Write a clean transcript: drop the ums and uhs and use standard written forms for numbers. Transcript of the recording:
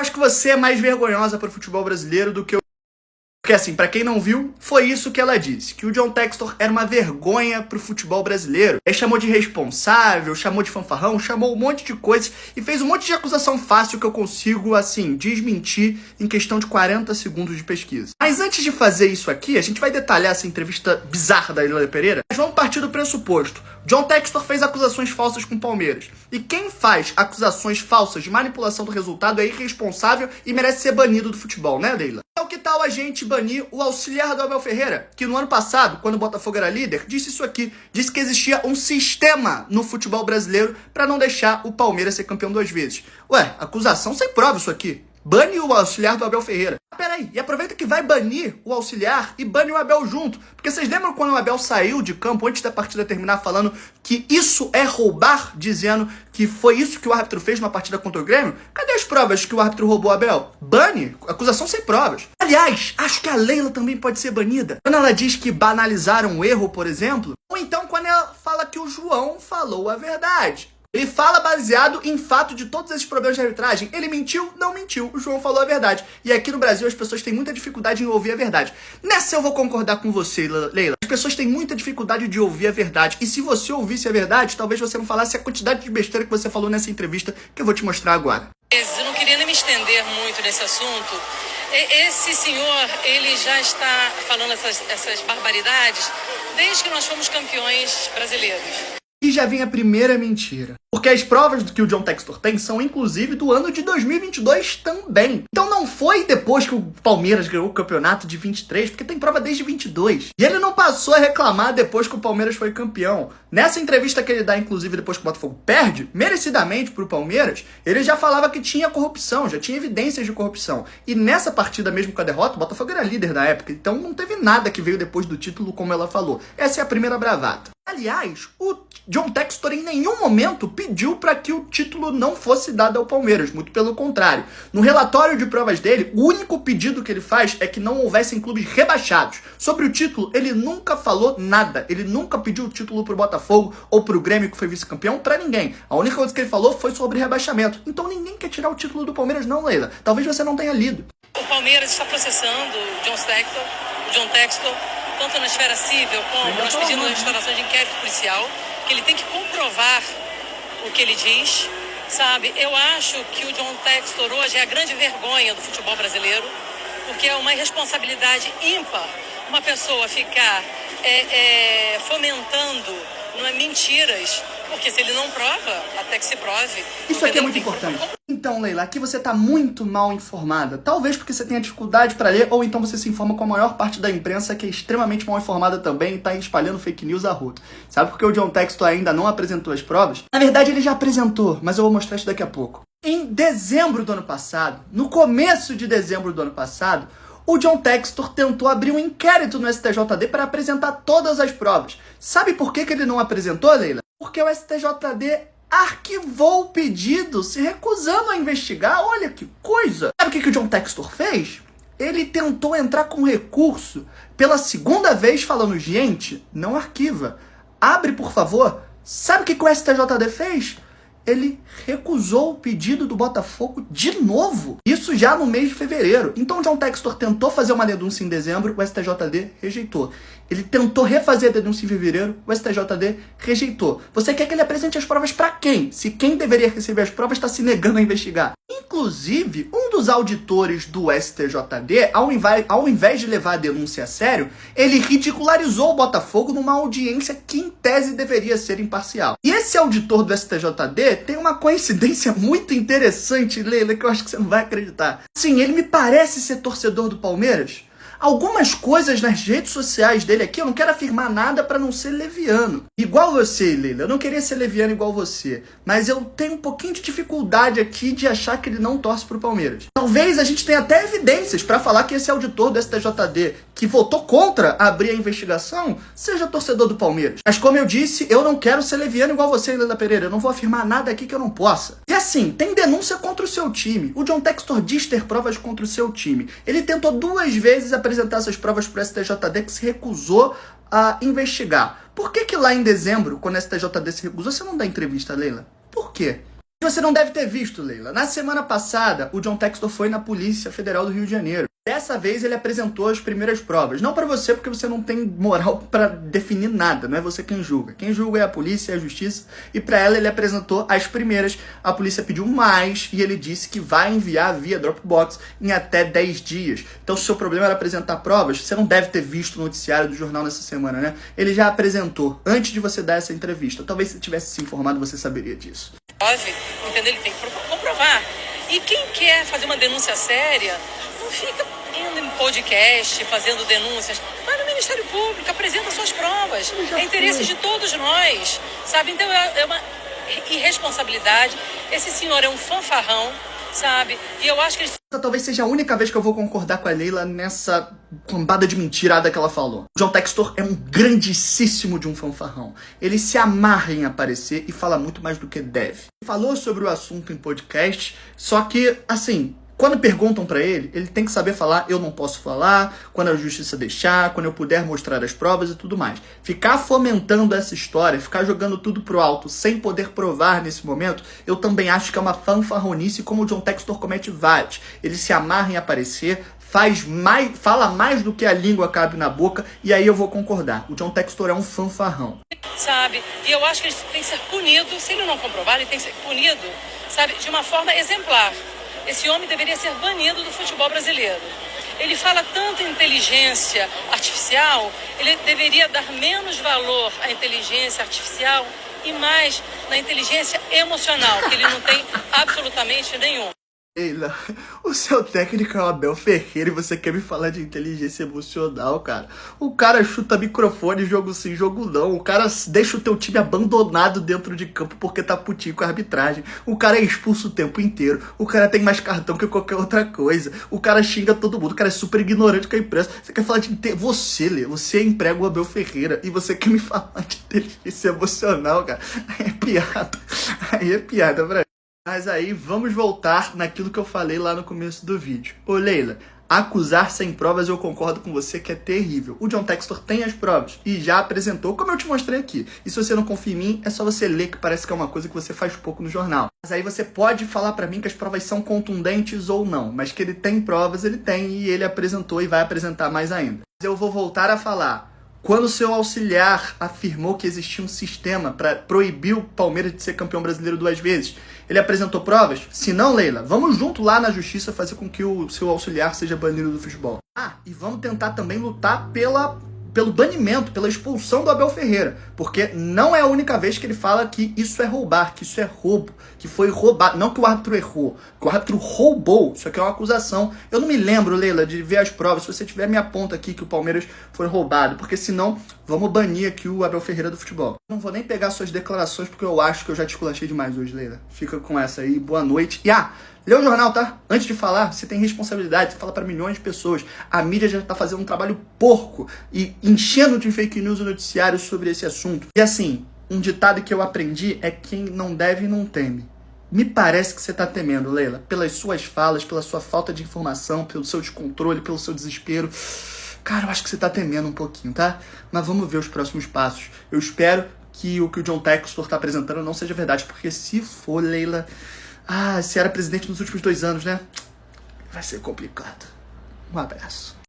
Acho que você é mais vergonhosa para o futebol brasileiro do que eu. Porque assim, pra quem não viu, foi isso que ela disse, que o John Textor era uma vergonha pro futebol brasileiro. Ele chamou de irresponsável, chamou de fanfarrão, chamou um monte de coisas e fez um monte de acusação fácil que eu consigo, assim, desmentir em questão de 40 segundos de pesquisa. Mas antes de fazer isso aqui, a gente vai detalhar essa entrevista bizarra da Leila Pereira, mas vamos partir do pressuposto. John Textor fez acusações falsas com o Palmeiras. E quem faz acusações falsas de manipulação do resultado é irresponsável e merece ser banido do futebol, né, Leila? Então que tal a gente banir o auxiliar do Abel Ferreira, que no ano passado, quando o Botafogo era líder, disse isso aqui, disse que existia um sistema no futebol brasileiro para não deixar o Palmeiras ser campeão 2 vezes. Ué, acusação sem prova isso aqui. Bane o auxiliar do Abel Ferreira. Peraí, e aproveita que vai banir o auxiliar e bane o Abel junto. Porque vocês lembram quando o Abel saiu de campo antes da partida terminar falando que isso é roubar, dizendo que foi isso que o árbitro fez numa partida contra o Grêmio? Cadê as provas que o árbitro roubou o Abel? Bane, acusação sem provas. Aliás, acho que a Leila também pode ser banida. Quando ela diz que banalizaram o erro, por exemplo, ou então quando ela fala que o João falou a verdade. Ele fala baseado em fato de todos esses problemas de arbitragem. Ele mentiu? Não mentiu. O João falou a verdade. E aqui no Brasil as pessoas têm muita dificuldade em ouvir a verdade. Nessa eu vou concordar com você, Leila. As pessoas têm muita dificuldade de ouvir a verdade. E se você ouvisse a verdade, talvez você não falasse a quantidade de besteira que você falou nessa entrevista que eu vou te mostrar agora. Eu não queria nem me estender muito nesse assunto. Esse senhor, ele já está falando essas barbaridades desde que nós fomos campeões brasileiros. E já vem a primeira mentira. Porque as provas que o John Textor tem são, inclusive, do ano de 2022 também. Então não foi depois que o Palmeiras ganhou o campeonato de 23, porque tem prova desde 22. E ele não passou a reclamar depois que o Palmeiras foi campeão. Nessa entrevista que ele dá, inclusive, depois que o Botafogo perde, merecidamente pro Palmeiras, ele já falava que tinha corrupção, já tinha evidências de corrupção. E nessa partida mesmo com a derrota, o Botafogo era líder na época, então não teve nada que veio depois do título, como ela falou. Essa é a primeira bravata. Aliás, o John Textor em nenhum momento pediu para que o título não fosse dado ao Palmeiras, muito pelo contrário. No relatório de provas dele, o único pedido que ele faz é que não houvessem clubes rebaixados. Sobre o título, ele nunca falou nada. Ele nunca pediu o título pro Botafogo ou pro Grêmio, que foi vice-campeão, para ninguém. A única coisa que ele falou foi sobre rebaixamento. Então ninguém quer tirar o título do Palmeiras não, Leila. Talvez você não tenha lido. O Palmeiras está processando o John Textor, tanto na esfera civil como nós pedimos a instauração de inquérito policial, que ele tem que comprovar o que ele diz, sabe? Eu acho que o John Textor hoje é a grande vergonha do futebol brasileiro, porque é uma irresponsabilidade ímpar uma pessoa ficar fomentando mentiras, porque se ele não prova, até que se prove... Isso aqui é muito importante. Então, Leila, aqui você tá muito mal informada. Talvez porque você tenha dificuldade para ler, ou então você se informa com a maior parte da imprensa, que é extremamente mal informada também e tá espalhando fake news a rodo. Sabe por que o John Textor ainda não apresentou as provas? Na verdade, ele já apresentou, mas eu vou mostrar isso daqui a pouco. Em dezembro do ano passado, no começo de dezembro do ano passado, o John Textor tentou abrir um inquérito no STJD para apresentar todas as provas. Sabe por que ele não apresentou, Leila? Porque o STJD arquivou o pedido, se recusando a investigar. Olha que coisa! Sabe o que o John Textor fez? Ele tentou entrar com recurso pela segunda vez falando, gente, não arquiva. Abre, por favor. Sabe o que o STJD fez? Ele recusou o pedido do Botafogo de novo. Isso já no mês de fevereiro. Então o John Textor tentou fazer uma denúncia em dezembro, o STJD rejeitou. Ele tentou refazer a denúncia em fevereiro, o STJD rejeitou. Você quer que ele apresente as provas para quem? Se quem deveria receber as provas está se negando a investigar. Inclusive, um dos auditores do STJD, ao invés de levar a denúncia a sério, ele ridicularizou o Botafogo numa audiência que em tese deveria ser imparcial. E esse auditor do STJD tem uma coincidência muito interessante, Leila, que eu acho que você não vai acreditar. Sim, ele me parece ser torcedor do Palmeiras. Algumas coisas nas redes sociais dele aqui, eu não quero afirmar nada para não ser leviano. Igual você, Leila, eu não queria ser leviano igual você, mas eu tenho um pouquinho de dificuldade aqui de achar que ele não torce pro Palmeiras. Talvez a gente tenha até evidências para falar que esse auditor do STJD, que votou contra abrir a investigação, seja torcedor do Palmeiras. Mas como eu disse, eu não quero ser leviano igual você, Leila Pereira. Eu não vou afirmar nada aqui que eu não possa. E assim, tem denúncia contra o seu time. O John Textor diz ter provas contra o seu time. Ele tentou 2 vezes apresentar essas provas para o STJD, que se recusou a investigar. Por que lá em dezembro, quando o STJD se recusou, você não dá entrevista, Leila? Por quê? Você não deve ter visto, Leila. Na semana passada, o John Textor foi na Polícia Federal do Rio de Janeiro. Dessa vez ele apresentou as primeiras provas. Não pra você, porque você não tem moral pra definir nada, não é você quem julga. Quem julga é a polícia e a justiça, e pra ela ele apresentou as primeiras. A polícia pediu mais e ele disse que vai enviar via Dropbox em até 10 dias. Então se o seu problema era apresentar provas, você não deve ter visto o noticiário do jornal nessa semana, né? Ele já apresentou antes de você dar essa entrevista. Talvez se tivesse se informado você saberia disso. Entendeu? Ele tem que comprovar. E quem quer fazer uma denúncia séria, não fica indo em podcast, fazendo denúncias. Vai no Ministério Público, apresenta suas provas. É interesse de todos nós, sabe? Então é uma irresponsabilidade. Esse senhor é um fanfarrão, sabe? E eu acho que ele... Talvez seja a única vez que eu vou concordar com a Leila nessa cambada de mentirada que ela falou. John Textor é um grandíssimo de um fanfarrão. Ele se amarra em aparecer e fala muito mais do que deve. Falou sobre o assunto em podcast, só que, assim, quando perguntam pra ele, ele tem que saber falar, eu não posso falar, quando a justiça deixar, quando eu puder mostrar as provas e tudo mais. Ficar fomentando essa história, ficar jogando tudo pro alto, sem poder provar nesse momento, eu também acho que é uma fanfarronice, como o John Textor comete vários. Ele se amarra em aparecer, fala mais do que a língua cabe na boca, e aí eu vou concordar. O John Textor é um fanfarrão. Sabe? E eu acho que ele tem que ser punido, se ele não comprovar, ele tem que ser punido, sabe, de uma forma exemplar. Esse homem deveria ser banido do futebol brasileiro. Ele fala tanto em inteligência artificial, ele deveria dar menos valor à inteligência artificial e mais na inteligência emocional, que ele não tem absolutamente nenhum. Leila, o seu técnico é o Abel Ferreira e você quer me falar de inteligência emocional, cara? O cara chuta microfone, jogo sim, jogo não. O cara deixa o teu time abandonado dentro de campo porque tá putinho com a arbitragem. O cara é expulso o tempo inteiro. O cara tem mais cartão que qualquer outra coisa. O cara xinga todo mundo. O cara é super ignorante com a imprensa. Você quer falar de... Você, Leila, você emprega o Abel Ferreira e você quer me falar de inteligência emocional, cara? Aí é piada. Aí é piada, pra... Mas aí, vamos voltar naquilo que eu falei lá no começo do vídeo. Ô Leila, acusar sem provas eu concordo com você que é terrível. O John Textor tem as provas e já apresentou, como eu te mostrei aqui. E se você não confia em mim, é só você ler, que parece que é uma coisa que você faz pouco no jornal. Mas aí você pode falar pra mim que as provas são contundentes ou não. Mas que ele tem provas, ele tem, e ele apresentou e vai apresentar mais ainda. Mas eu vou voltar a falar. Quando o seu auxiliar afirmou que existia um sistema para proibir o Palmeiras de ser campeão brasileiro 2 vezes, ele apresentou provas? Se não, Leila, vamos junto lá na justiça fazer com que o seu auxiliar seja banido do futebol. Ah, e vamos tentar também lutar pelo banimento, pela expulsão do Abel Ferreira, porque não é a única vez que ele fala que isso é roubar, que isso é roubo, que foi roubado. Não que o árbitro errou, que o árbitro roubou. Isso aqui é uma acusação. Eu não me lembro, Leila, de ver as provas. Se você tiver, me aponta aqui que o Palmeiras foi roubado, porque senão vamos banir aqui o Abel Ferreira do futebol. Não vou nem pegar suas declarações, porque eu acho que eu já te esculachei demais hoje, Leila. Fica com essa aí, boa noite. E lê o jornal, tá? Antes de falar, você tem responsabilidade, você fala para milhões de pessoas. A mídia já tá fazendo um trabalho porco e enchendo de fake news o noticiário sobre esse assunto. E assim, um ditado que eu aprendi é: quem não deve não teme. Me parece que você tá temendo, Leila, pelas suas falas, pela sua falta de informação, pelo seu descontrole, pelo seu desespero. Cara, eu acho que você tá temendo um pouquinho, tá? Mas vamos ver os próximos passos. Eu espero que o John Textor tá apresentando não seja verdade, porque se for, Leila... se era presidente nos últimos 2 anos, né? Vai ser complicado. Um abraço.